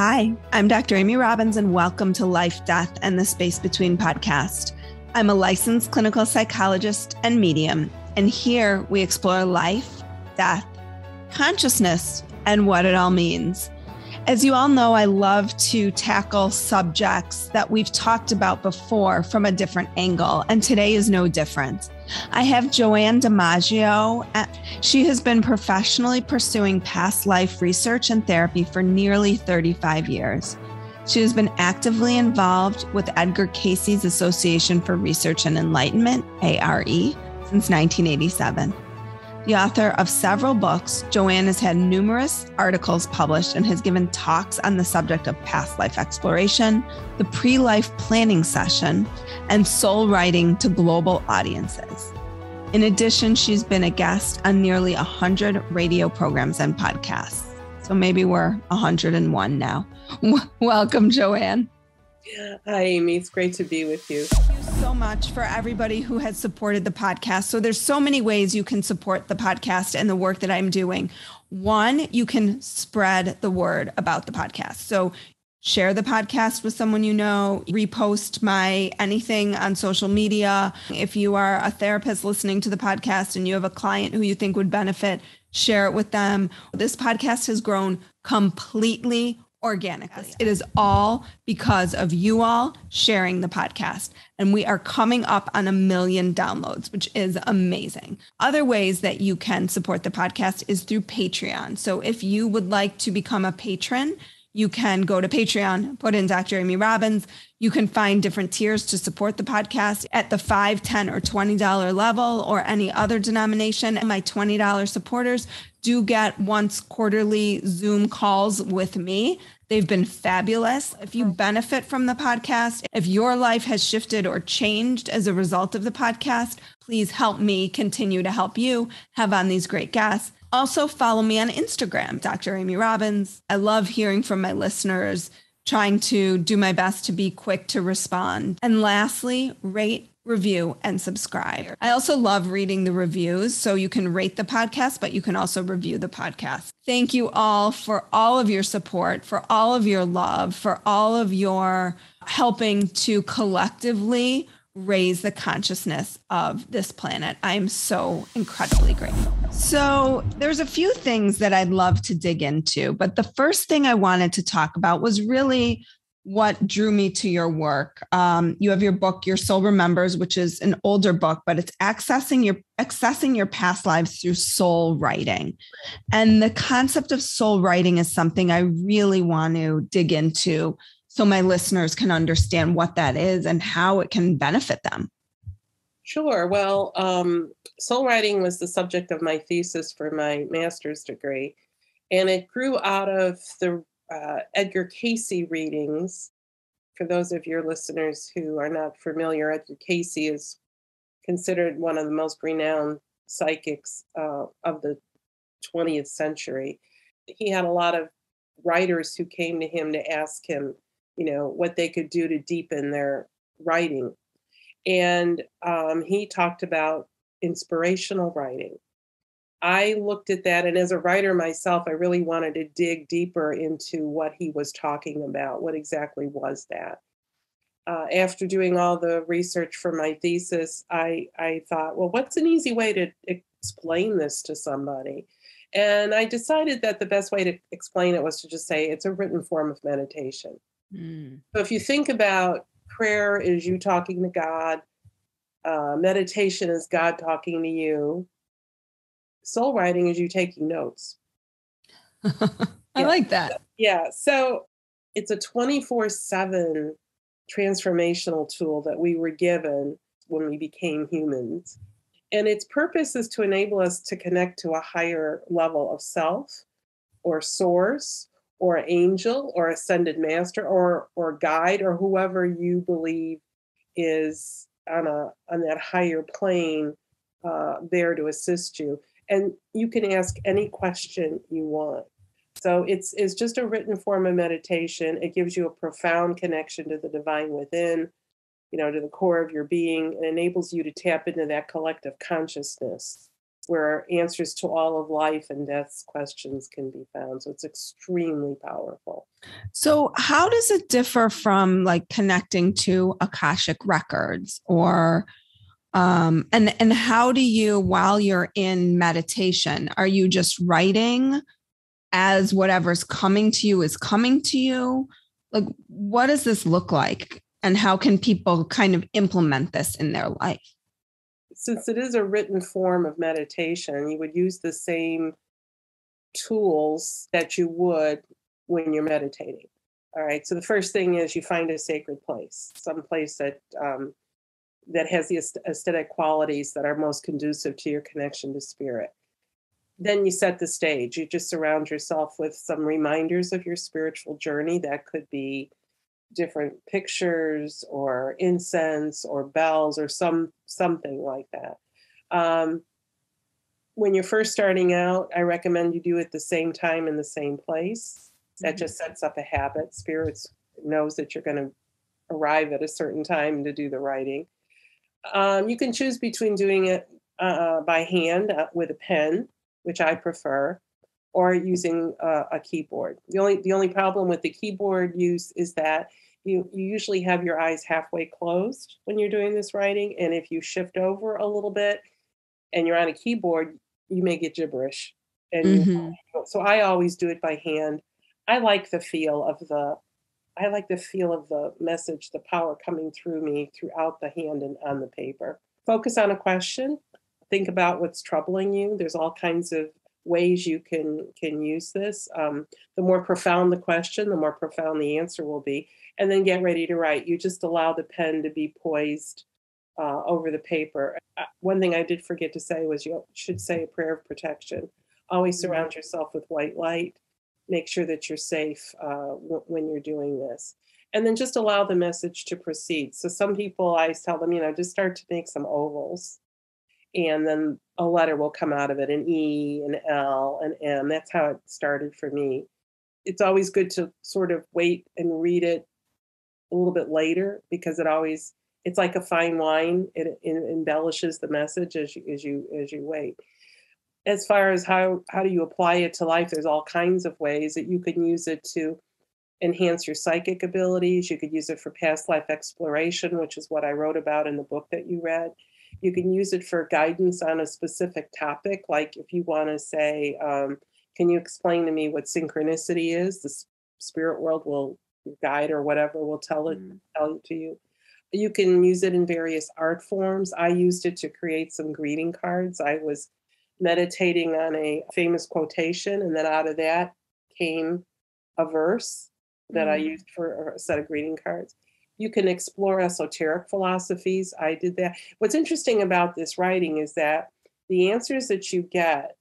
Hi, I'm Dr. Amy Robbins, and welcome to Life, Death, and the Space Between podcast. I'm a licensed clinical psychologist and medium, and here we explore life, death, consciousness, and what it all means. As you all know, I love to tackle subjects that we've talked about before from a different angle, and today is no different. I have Joanne DiMaggio. She has been professionally pursuing past life research and therapy for nearly 35 years. She has been actively involved with Edgar Cayce's Association for Research and Enlightenment, ARE, since 1987. The author of several books, Joanne has had numerous articles published and has given talks on the subject of past life exploration, the pre-life planning session, and soul writing to global audiences. In addition, she's been a guest on nearly 100 radio programs and podcasts. So maybe we're 101 now. Welcome, Joanne. Hi, Amy. It's great to be with you. Thank you so much for everybody who has supported the podcast. So there's so many ways you can support the podcast and the work that I'm doing. One, you can spread the word about the podcast. So share the podcast with someone you know, repost my anything on social media. If you are a therapist listening to the podcast and you have a client who you think would benefit, share it with them. This podcast has grown completely organically. It is all because of you all sharing the podcast. And we are coming up on 1 million downloads, which is amazing. Other ways that you can support the podcast is through Patreon. So if you would like to become a patron, you can go to Patreon, put in Dr. Amy Robbins. You can find different tiers to support the podcast at the $5, $10, or $20 level or any other denomination. And my $20 supporters do get once quarterly Zoom calls with me. They've been fabulous. If you benefit from the podcast, if your life has shifted or changed as a result of the podcast, please help me continue to help you have on these great guests. Also, follow me on Instagram, Dr. Amy Robbins. I love hearing from my listeners, trying to do my best to be quick to respond. And lastly, rate, review, and subscribe. I also love reading the reviews, so you can rate the podcast, but you can also review the podcast. Thank you all for all of your support, for all of your love, for all of your helping to collectively raise the consciousness of this planet. I'm so incredibly grateful. So there's a few things that I'd love to dig into, but the first thing I wanted to talk about was really what drew me to your work. You have your book, Your Soul Remembers, which is an older book, but it's accessing your past lives through soul writing. And the concept of soul writing is something I really want to dig into so my listeners can understand what that is and how it can benefit them. Sure. Well, soul writing was the subject of my thesis for my master's degree, and it grew out of the Edgar Cayce readings. For those of your listeners who are not familiar, Edgar Cayce is considered one of the most renowned psychics of the 20th century. He had a lot of writers who came to him to ask him, what they could do to deepen their writing. And he talked about inspirational writing. I looked at that, and as a writer myself, I really wanted to dig deeper into what he was talking about. What exactly was that? After doing all the research for my thesis, I thought, well, what's an easy way to explain this to somebody? And I decided that the best way to explain it was to just say it's a written form of meditation. So if you think about prayer is you talking to God, meditation is God talking to you, soul writing is you taking notes. I like that. Yeah. So it's a 24/7 transformational tool that we were given when we became humans. And its purpose is to enable us to connect to a higher level of self or source or angel or ascended master or guide or whoever you believe is on that higher plane there to assist you. And you can ask any question you want. So it's just a written form of meditation. It gives you a profound connection to the divine within, to the core of your being, and enables you to tap into that collective consciousness where answers to all of life and death's questions can be found. So it's extremely powerful. So how does it differ from like connecting to Akashic records or and how do you, while you're in meditation, are you just writing as whatever's coming to you is coming to you? Like, what does this look like? And how can people kind of implement this in their life? Since it is a written form of meditation, you would use the same tools that you would when you're meditating. All right. So the first thing is you find a sacred place, some place that that has the aesthetic qualities that are most conducive to your connection to spirit. Then you set the stage. You just surround yourself with some reminders of your spiritual journey. That could be different pictures or incense or bells or something like that. When you're first starting out, I recommend you do it the same time in the same place. That just sets up a habit. Spirits knows that you're going to arrive at a certain time to do the writing. You can choose between doing it by hand with a pen, which I prefer, or using a keyboard. The only problem with the keyboard use is that you usually have your eyes halfway closed when you're doing this writing, and if you shift over a little bit and you're on a keyboard, you may get gibberish. And so I always do it by hand. I like the feel of the message, the power coming through me throughout the hand and on the paper. Focus on a question. Think about what's troubling you. There's all kinds of ways you can use this. The more profound the question, the more profound the answer will be. And then get ready to write. You just allow the pen to be poised over the paper. One thing I did forget to say was you should say a prayer of protection. Always surround yourself with white light. Make sure that you're safe when you're doing this. And then just allow the message to proceed. So some people, I tell them, just start to make some ovals. And then a letter will come out of it, an E, an L, an M. That's how it started for me. It's always good to sort of wait and read it a little bit later because it's like a fine wine. It embellishes the message as you wait. As far as how do you apply it to life, there's all kinds of ways that you can use it to enhance your psychic abilities. You could use it for past life exploration, which is what I wrote about in the book that you read. You can use it for guidance on a specific topic, like if you want to say, can you explain to me what synchronicity is? The spirit world will guide or whatever will tell it to you. You can use it in various art forms. I used it to create some greeting cards. I was meditating on a famous quotation, and then out of that came a verse that I used for a set of greeting cards. You can explore esoteric philosophies. I did that. What's interesting about this writing is that the answers that you get,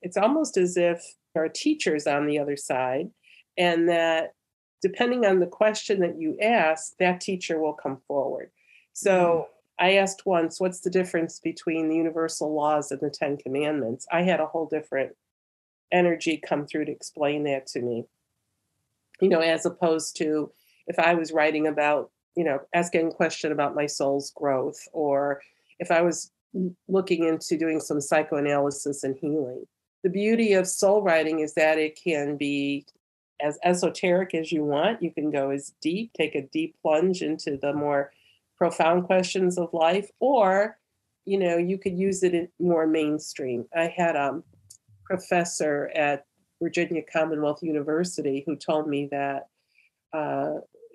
it's almost as if there are teachers on the other side, and that depending on the question that you ask, that teacher will come forward. So I asked once, what's the difference between the universal laws and the 10 commandments? I had a whole different energy come through to explain that to me, as opposed to if I was writing about, asking a question about my soul's growth, or if I was looking into doing some psychoanalysis and healing. The beauty of soul writing is that it can be as esoteric as you want. You can go as deep, take a deep plunge into the more profound questions of life, or, you could use it in more mainstream. I had a professor at Virginia Commonwealth University who told me that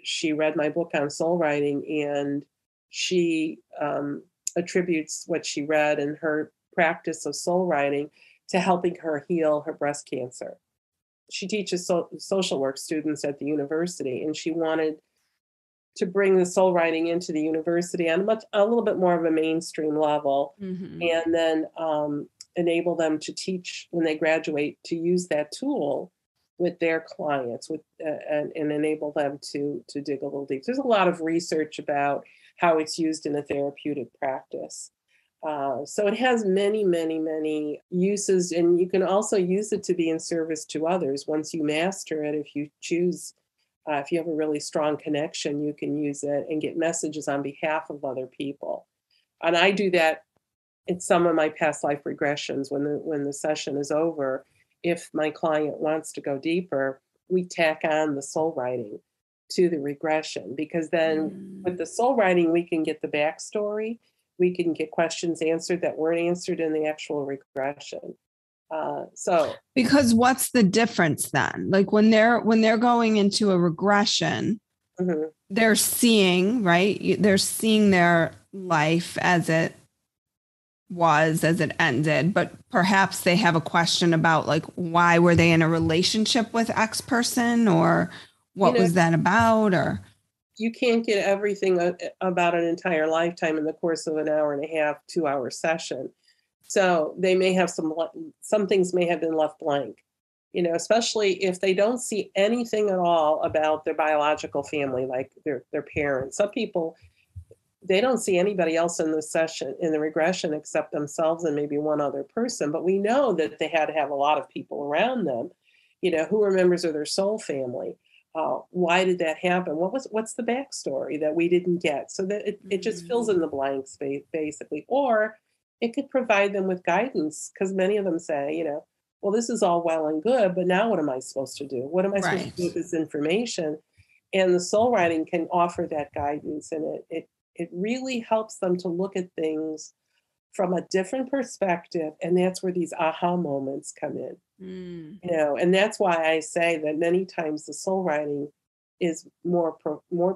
she read my book on soul writing, and she attributes what she read and her practice of soul writing to helping her heal her breast cancer. She teaches social work students at the university, and she wanted to bring the soul writing into the university on a little bit more of a mainstream level, and then enable them to teach when they graduate to use that tool with their clients, and enable them to dig a little deep. There's a lot of research about how it's used in a therapeutic practice. So it has many, many, many uses, and you can also use it to be in service to others. Once you master it, if you choose, if you have a really strong connection, you can use it and get messages on behalf of other people. And I do that in some of my past life regressions, when the session is over, if my client wants to go deeper, we tack on the soul writing to the regression, because then with the soul writing, we can get the backstory. We can get questions answered that weren't answered in the actual regression. Because what's the difference then? Like when they're going into a regression, they're seeing, right? They're seeing their life as it was, as it ended, but perhaps they have a question about like, why were they in a relationship with X person, or what was that about? Or you can't get everything about an entire lifetime in the course of an hour and a half, 2-hour session. So they may have some things may have been left blank, especially if they don't see anything at all about their biological family, like their parents. Some people, they don't see anybody else in the session, in the regression, except themselves and maybe one other person. But we know that they had to have a lot of people around them, who are members of their soul family. Why did that happen? What's the backstory that we didn't get? So that it just fills in the blanks, basically. Or it could provide them with guidance, because many of them say, well, this is all well and good, but now what am I supposed to do? What am I supposed to do with this information? And the soul writing can offer that guidance, and it really helps them to look at things from a different perspective. And that's where these aha moments come in. And that's why I say that many times the soul writing is more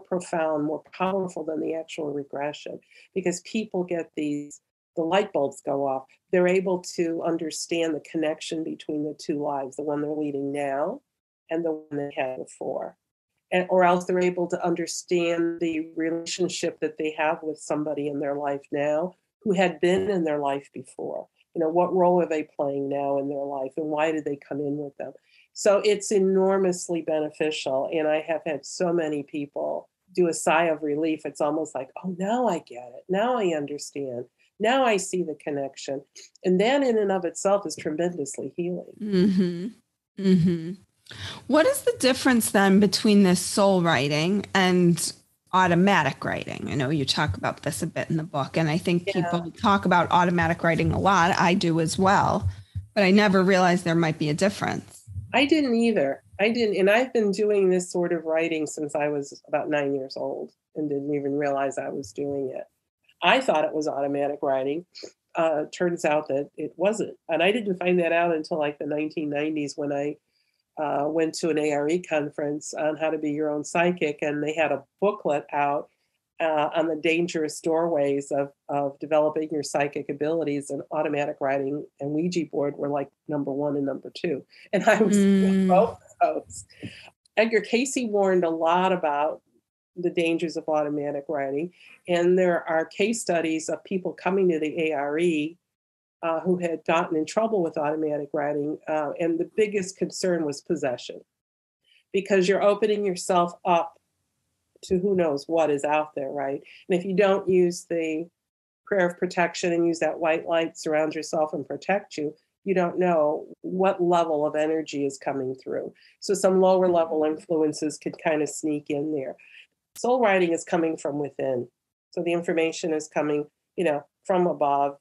profound, more powerful than the actual regression, because people get the light bulbs go off. They're able to understand the connection between the two lives, the one they're leading now and the one they had before. Or else they're able to understand the relationship that they have with somebody in their life now who had been in their life before. What role are they playing now in their life, and why did they come in with them? So it's enormously beneficial. And I have had so many people do a sigh of relief. It's almost like, oh, now I get it. Now I understand. Now I see the connection. And that in and of itself is tremendously healing. What is the difference then between this soul writing and automatic writing? I know you talk about this a bit in the book, and I think people talk about automatic writing a lot. I do as well, but I never realized there might be a difference. I didn't either. And I've been doing this sort of writing since I was about 9 years old and didn't even realize I was doing it. I thought it was automatic writing. Turns out that it wasn't. And I didn't find that out until like the 1990s, when I went to an ARE conference on how to be your own psychic, and they had a booklet out on the dangerous doorways of developing your psychic abilities, and automatic writing and Ouija board were like number 1 and number 2. And I was both of those. Edgar Cayce warned a lot about the dangers of automatic writing. And there are case studies of people coming to the ARE who had gotten in trouble with automatic writing. And the biggest concern was possession, because you're opening yourself up to who knows what is out there, right? And if you don't use the prayer of protection and use that white light, surround yourself and protect you, you don't know what level of energy is coming through. So some lower level influences could kind of sneak in there. Soul writing is coming from within. So the information is coming, from above,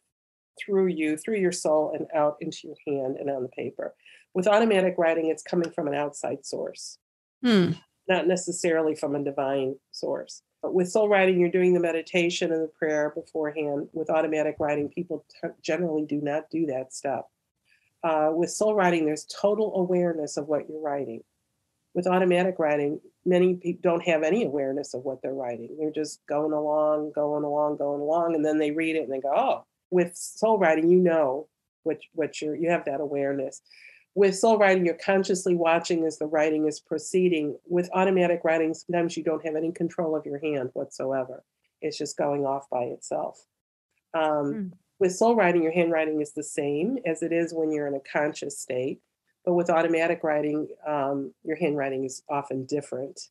through you, through your soul, and out into your hand and on the paper. With automatic writing, it's coming from an outside source, not necessarily from a divine source. But with soul writing, you're doing the meditation and the prayer beforehand. With automatic writing, people generally do not do that step. With soul writing, there's total awareness of what you're writing. With automatic writing, many people don't have any awareness of what they're writing. They're just going along, and then they read it and they go, oh. With soul writing, you have that awareness. With soul writing, you're consciously watching as the writing is proceeding. With automatic writing, sometimes you don't have any control of your hand whatsoever. It's just going off by itself. With soul writing, your handwriting is the same as it is when you're in a conscious state. But with automatic writing, your handwriting is often different.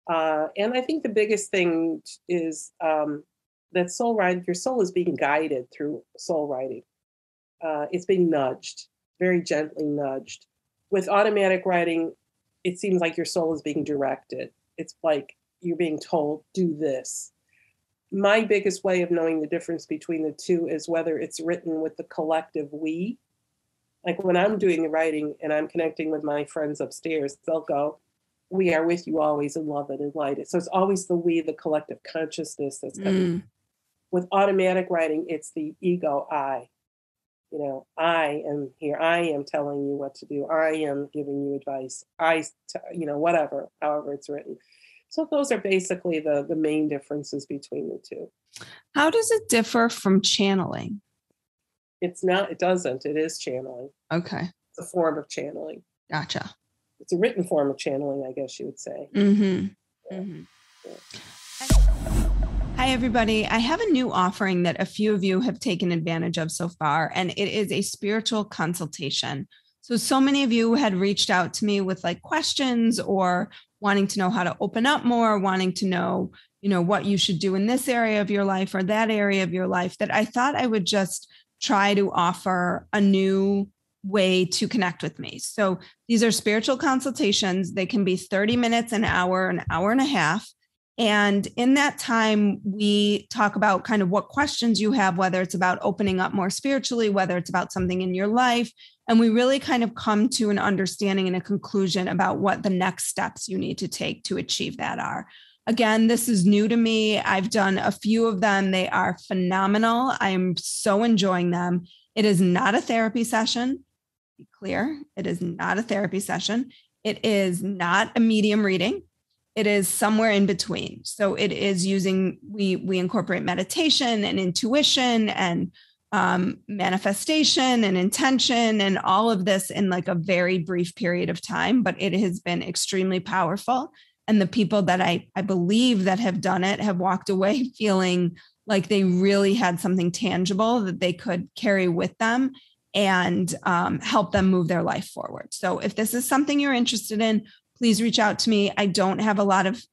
And I think the biggest thing is that your soul is being guided through soul writing. It's being nudged, very gently nudged. With automatic writing, it seems like your soul is being directed. It's like you're being told, do this. my biggest way of knowing the difference between the two is whether it's written with the collective we. Like when I'm doing the writing and I'm connecting with my friends upstairs, they'll go, "We are with you always in love and in light." So it's always the we, the collective consciousness that's coming. With automatic writing, it's the ego I. I am here. I am telling you what to do. I am giving you advice. Whatever, however it's written. So those are basically the main differences between the two. How does it differ from channeling? It's not, it doesn't. It is channeling. Okay. It's a form of channeling. Gotcha. It's a written form of channeling, I guess you would say. Mm-hmm. Yeah. Mm-hmm. Yeah. Hi, everybody. I have a new offering that a few of you have taken advantage of so far, and it is a spiritual consultation. So many of you had reached out to me with like questions or wanting to know how to open up more, wanting to know, what you should do in this area of your life or that area of your life, that I thought I would just try to offer a new way to connect with me. So these are spiritual consultations. They can be 30 minutes, an hour and a half. And in that time, we talk about kind of what questions you have, whether it's about opening up more spiritually, whether it's about something in your life. And we really kind of come to an understanding and a conclusion about what the next steps you need to take to achieve that are. Again, this is new to me. I've done a few of them. They are phenomenal. I am so enjoying them. It is not a therapy session. Be clear, it is not a therapy session. It is not a medium reading. It is somewhere in between. So it is using, we incorporate meditation and intuition and manifestation and intention and all of this in like a very brief period of time, but it has been extremely powerful. And the people that I believe that have done it have walked away feeling like they really had something tangible that they could carry with them and help them move their life forward. So if this is something you're interested in, please reach out to me. I don't have a lot of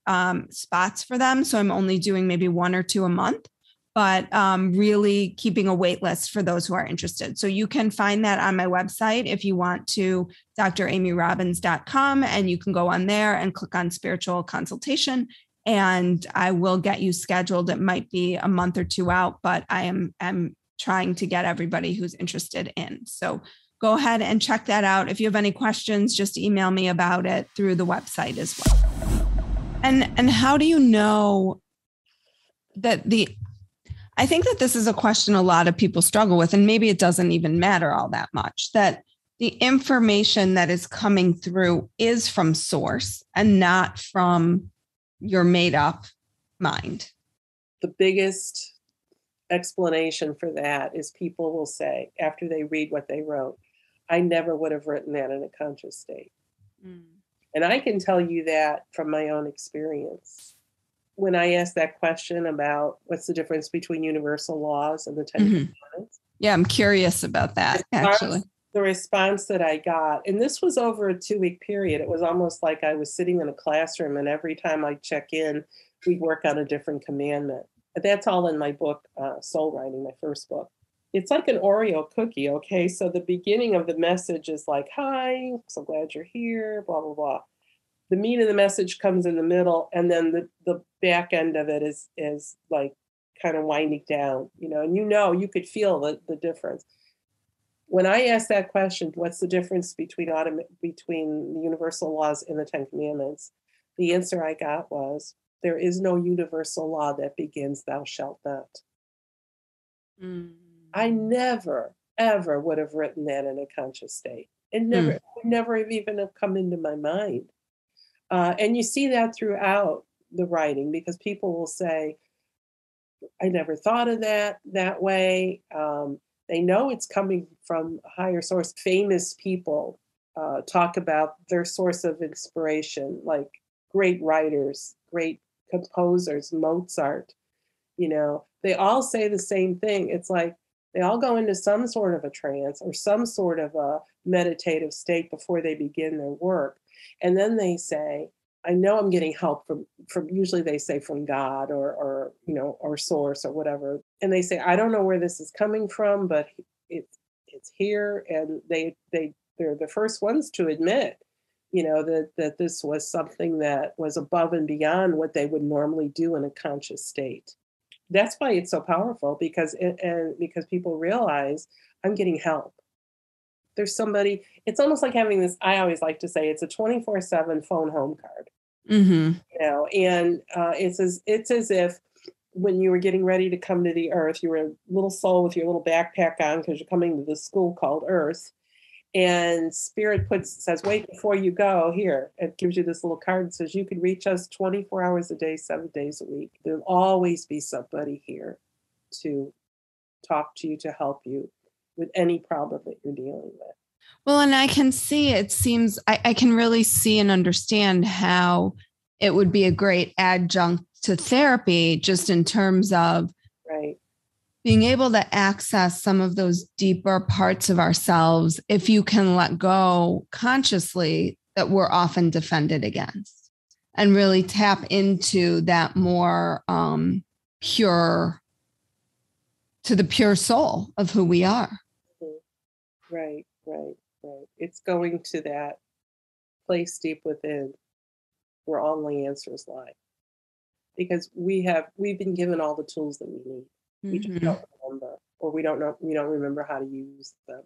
spots for them, so I'm only doing maybe 1 or 2 a month, but really keeping a wait list for those who are interested. So you can find that on my website if you want to, dramyrobbins.com, and you can go on there and click on spiritual consultation, and I will get you scheduled. It might be a month or 2 out, but I'm trying to get everybody who's interested in. So go ahead and check that out. If you have any questions, just email me about it through the website as well. And how do you know that I think that this is a question a lot of people struggle with, and maybe it doesn't even matter all that much, that the information that is coming through is from source and not from your made up mind. The biggest explanation for that is people will say, after they read what they wrote, "I never would have written that in a conscious state." And I can tell you that from my own experience. When I asked that question about what's the difference between universal laws and the 10 Commandments. Yeah, I'm curious about that, actually. The response that I got, and this was over a 2-week period, it was almost like I was sitting in a classroom, and every time I check in, we work on a different commandment. That's all in my book, Soul Writing, my first book. It's like an Oreo cookie, okay? So the beginning of the message is like, "Hi, so glad you're here," blah, blah, blah. The meat of the message comes in the middle, and then the back end of it is like kind of winding down, and you could feel the difference. When I asked that question, what's the difference between the universal laws and the 10 Commandments? The answer I got was, there is no universal law that begins, "Thou shalt not." I never, ever would have written that in a conscious state. It would never have even have come into my mind. And you see that throughout the writing, because people will say, "I never thought of that way." They know it's coming from a higher source. Famous people talk about their source of inspiration, like great writers, great composers, Mozart, they all say the same thing. It's like they all go into some sort of a trance or some sort of a meditative state before they begin their work. And then they say, "I know I'm getting help from usually they say from God or source or whatever." And they say, "I don't know where this is coming from, but it's here." And they're the first ones to admit, that this was something that was above and beyond what they would normally do in a conscious state. That's why it's so powerful, because because people realize I'm getting help. There's somebody, it's almost like having this, I always like to say it's a 24/7 phone home card, Mm-hmm. and it's as if when you were getting ready to come to the earth, you were a little soul with your little backpack on because you're coming to this school called Earth. And Spirit says, wait, before you go, here, it gives you this little card that says you can reach us 24 hours a day, 7 days a week. There'll always be somebody here to talk to you, to help you with any problem that you're dealing with. Well, and I can see, it seems, I can really see and understand how it would be a great adjunct to therapy, just in terms of Right. being able to access some of those deeper parts of ourselves if you can let go consciously that we're often defended against, and really tap into that more pure, to the pure soul of who we are. Mm-hmm. Right. It's going to that place deep within where all the answers lie, because we've been given all the tools that we need. We just don't remember, or we don't remember how to use them.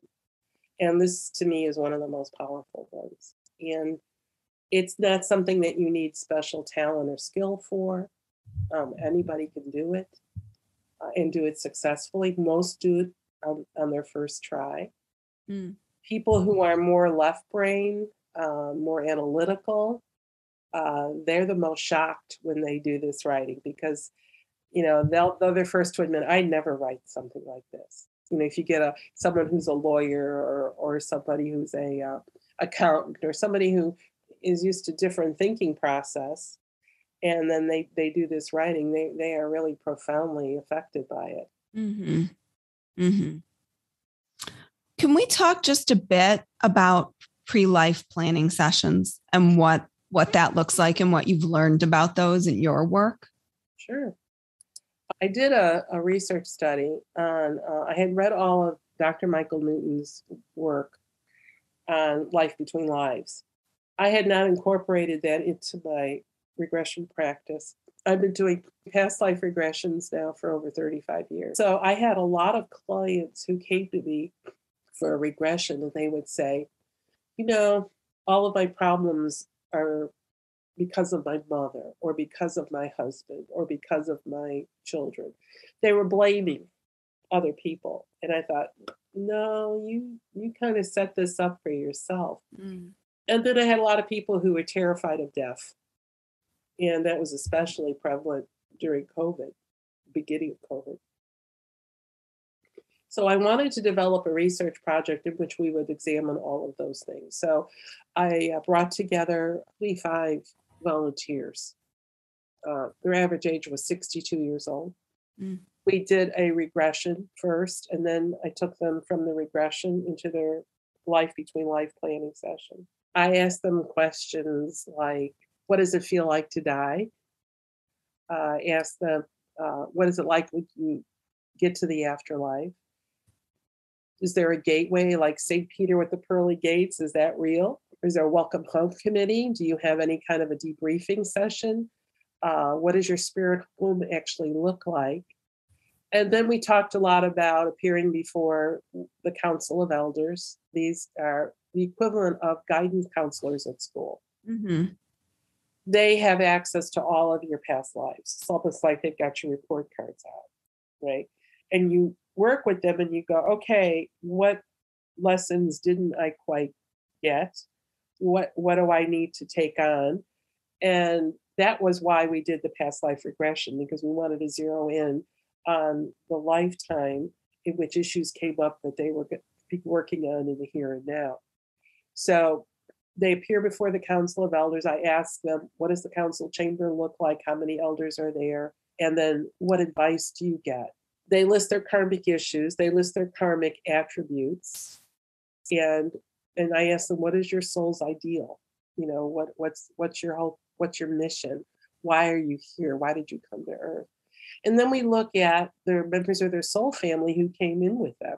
And this, to me, is one of the most powerful ones. And it's not something that you need special talent or skill for. Anybody can do it, and do it successfully. Most do it on their first try. Mm. People who are more left brain, more analytical, they're the most shocked when they do this writing, because they're first to admit, I never write something like this. If you get someone who's a lawyer, or somebody who's a accountant, or somebody who is used to different thinking process, and then they do this writing, they are really profoundly affected by it. Mm-hmm. Mm-hmm. Can we talk just a bit about pre-life planning sessions and what that looks like and what you've learned about those in your work? Sure. I did a research study on, I had read all of Dr. Michael Newton's work on life between lives. I had not incorporated that into my regression practice. I've been doing past life regressions now for over 35 years. So I had a lot of clients who came to me for a regression, and they would say, all of my problems are because of my mother, or because of my husband, or because of my children. They were blaming other people. And I thought, no, you kind of set this up for yourself. Mm. And then I had a lot of people who were terrified of death. And that was especially prevalent during COVID, beginning of COVID. So I wanted to develop a research project in which we would examine all of those things. So I brought together 25 volunteers. Their average age was 62 years old. Mm. We did a regression first, and then I took them from the regression into their life between life planning session. I asked them questions like, what does it feel like to die? Asked them, what is it like when you get to the afterlife? Is there a gateway like St. Peter with the pearly gates? Is that real? Is there a welcome home committee? Do you have any kind of a debriefing session? What does your spirit home actually look like? And then we talked a lot about appearing before the Council of Elders. These are the equivalent of guidance counselors at school. Mm-hmm. They have access to all of your past lives. It's almost like they've got your report cards out, right? And you work with them and you go, okay, what lessons didn't I quite get? What do I need to take on? And that was why we did the past life regression, because we wanted to zero in on the lifetime in which issues came up that they were working on in the here and now. So they appear before the Council of Elders. I ask them, what does the council chamber look like? How many elders are there? And then what advice do you get? They list their karmic issues. They list their karmic attributes. And I ask them, what is your soul's ideal? What's your hope? What's your mission? Why are you here? Why did you come to Earth? And then we look at the members of their soul family who came in with them.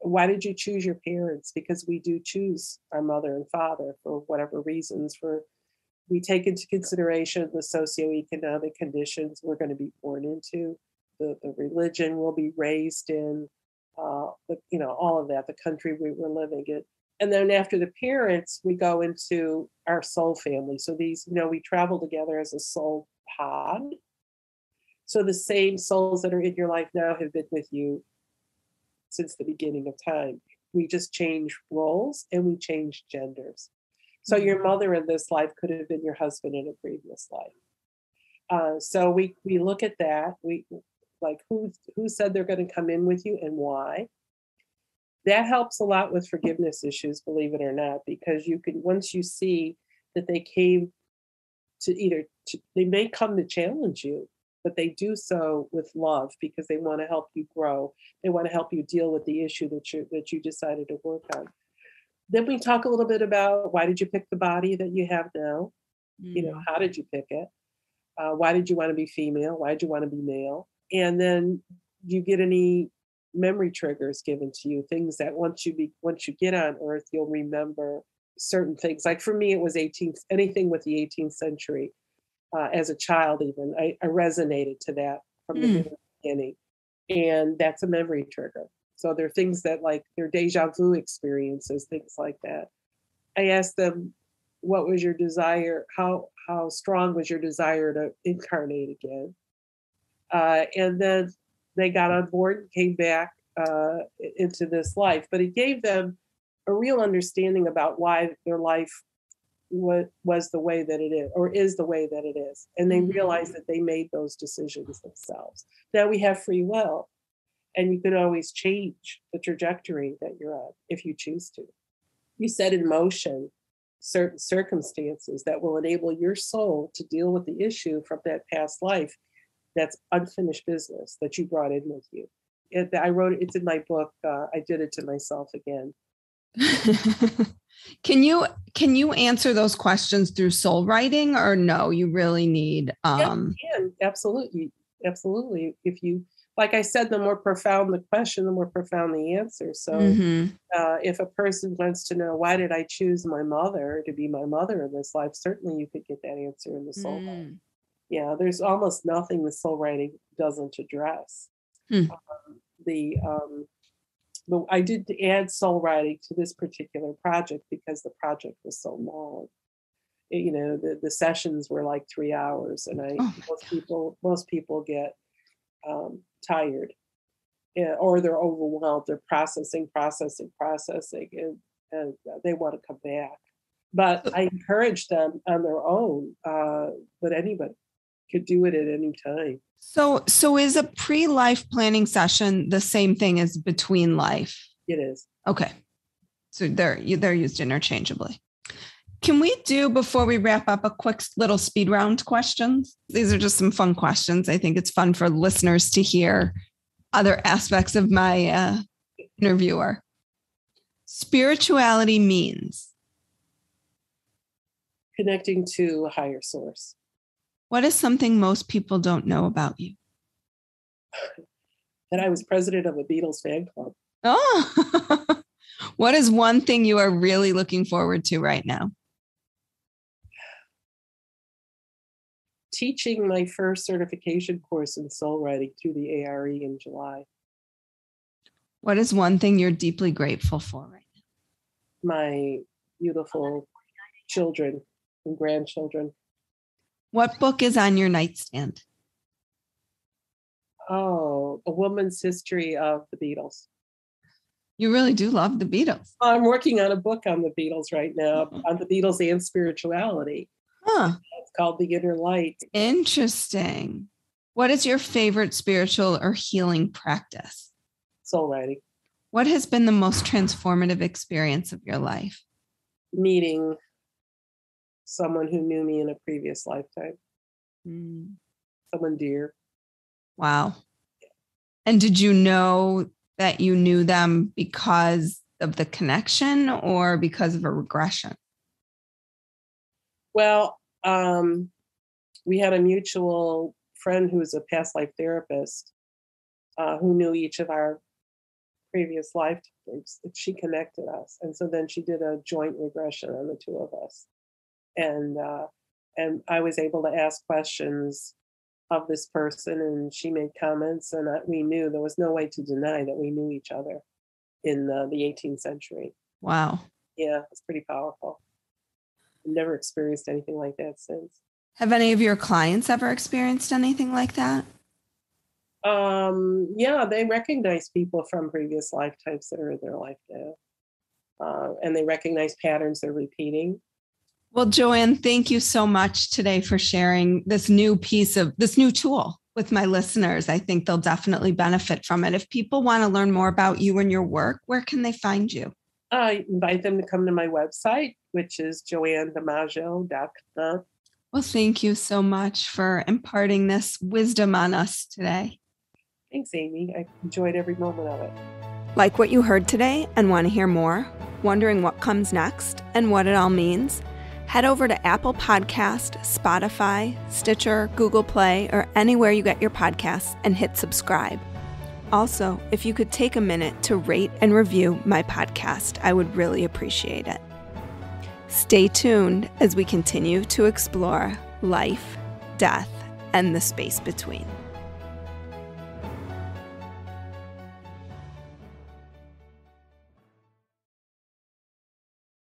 Why did you choose your parents? Because we do choose our mother and father for whatever reasons, for we take into consideration the socioeconomic conditions we're going to be born into, the religion we'll be raised in, all of that, the country we were living in. And then after the parents, we go into our soul family. So these, we travel together as a soul pod. So the same souls that are in your life now have been with you since the beginning of time. We just change roles and we change genders. So your mother in this life could have been your husband in a previous life. So we look at that. We like who said they're going to come in with you and why. That helps a lot with forgiveness issues, believe it or not, because you can, once you see that they came they may come to challenge you, but they do so with love because they want to help you grow. They want to help you deal with the issue that you decided to work on. Then we talk a little bit about why did you pick the body that you have now? How did you pick it? Why did you want to be female? Why did you want to be male? And then you get any memory triggers given to you, things that once you get on earth, you'll remember certain things. Like for me, it was anything with the 18th century. As a child, even I resonated to that from the very beginning, and that's a memory trigger. So there are things that like they're deja vu experiences, things like that. I asked them, what was your desire? How strong was your desire to incarnate again? And then they got on board and came back into this life. But it gave them a real understanding about why their life was the way that it is, or is the way that it is. And they realized that they made those decisions themselves. Now we have free will, and you can always change the trajectory that you're on if you choose to. You set in motion certain circumstances that will enable your soul to deal with the issue from that past life that's unfinished business that you brought in with you. I wrote it, it's in my book, I Did It to Myself Again. Can you answer those questions through soul writing, or no, you really need Yeah, you can. Absolutely. If you, like I said, the more profound the question, the more profound the answer. So if a person wants to know, why did I choose my mother to be my mother in this life, certainly you could get that answer in the soul writing. Yeah, there's almost nothing the soul writing doesn't address. I did add soul writing to this particular project because the project was so long. The sessions were like 3 hours, and most people get tired, or they're overwhelmed. They're processing, and they want to come back. But I encourage them on their own. But anybody could do it at any time. So is a pre-life planning session the same thing as between life? It is. Okay. So they're used interchangeably. Can we do, before we wrap up, a quick little speed round questions? These are just some fun questions. I think it's fun for listeners to hear other aspects of my interviewer. Spirituality means? Connecting to a higher source. What is something most people don't know about you? That I was president of a Beatles fan club. Oh, what is one thing you are really looking forward to right now? Teaching my first certification course in soul writing through the ARE in July. What is one thing you're deeply grateful for right now? My beautiful children and grandchildren. What book is on your nightstand? Oh, A Woman's History of the Beatles. You really do love the Beatles. I'm working on a book on the Beatles right now, on the Beatles and spirituality. Huh. It's called The Inner Light. Interesting. What is your favorite spiritual or healing practice? Soul writing. What has been the most transformative experience of your life? Meeting someone who knew me in a previous lifetime. Someone dear. Wow. And did you know that you knew them because of the connection or because of a regression? Well, we had a mutual friend who was a past life therapist who knew each of our previous lifetimes. She connected us. And so then she did a joint regression on the two of us. And And I was able to ask questions of this person, and she made comments, and we knew there was no way to deny that we knew each other in the 18th century. Wow. Yeah, it's pretty powerful. I've never experienced anything like that since. Have any of your clients ever experienced anything like that? Yeah, they recognize people from previous lifetimes that are in their life now. And they recognize patterns they're repeating. Well, Joanne, thank you so much today for sharing this new tool with my listeners. I think they'll definitely benefit from it. If people want to learn more about you and your work, where can they find you? I invite them to come to my website, which is joannedimaggio.com. Well, thank you so much for imparting this wisdom on us today. Thanks, Amy. I enjoyed every moment of it. Like what you heard today and want to hear more? Wondering what comes next and what it all means? Head over to Apple Podcast, Spotify, Stitcher, Google Play, or anywhere you get your podcasts and hit subscribe. Also, if you could take a minute to rate and review my podcast, I would really appreciate it. Stay tuned as we continue to explore life, death, and the space between.